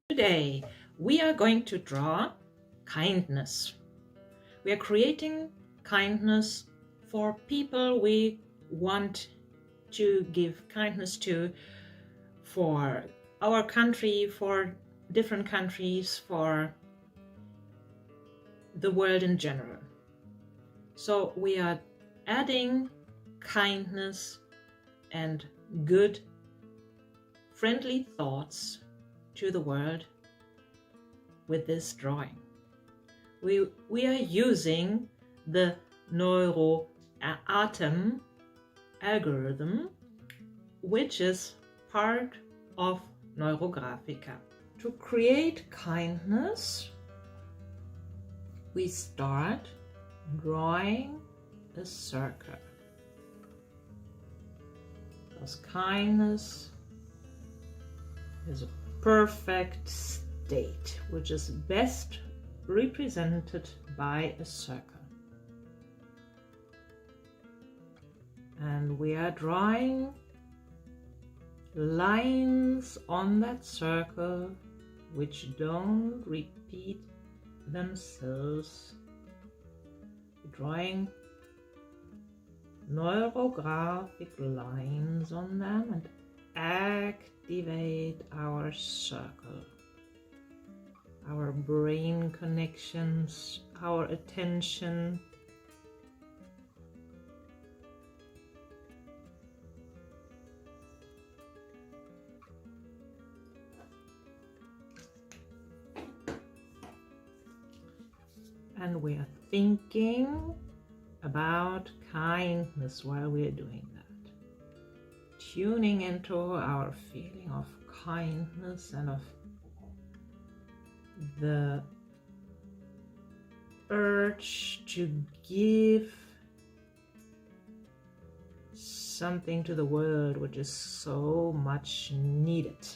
Today we are going to draw kindness. We are creating kindness for people we want to give kindness to, for our country, for different countries, for the world in general. So we are adding kindness and good, friendly thoughts to the world with this drawing. We are using the neuroatom algorithm, which is part of Neurographica. To create kindness, we start drawing a circle, because kindness is a perfect state, which is best represented by a circle. And we are drawing lines on that circle which don't repeat themselves. We're drawing neurographic lines on them and activate our circle, our brain connections, our attention. And we are thinking about kindness while we are doing that. Tuning into our feeling of kindness and of the urge to give something to the world which is so much needed.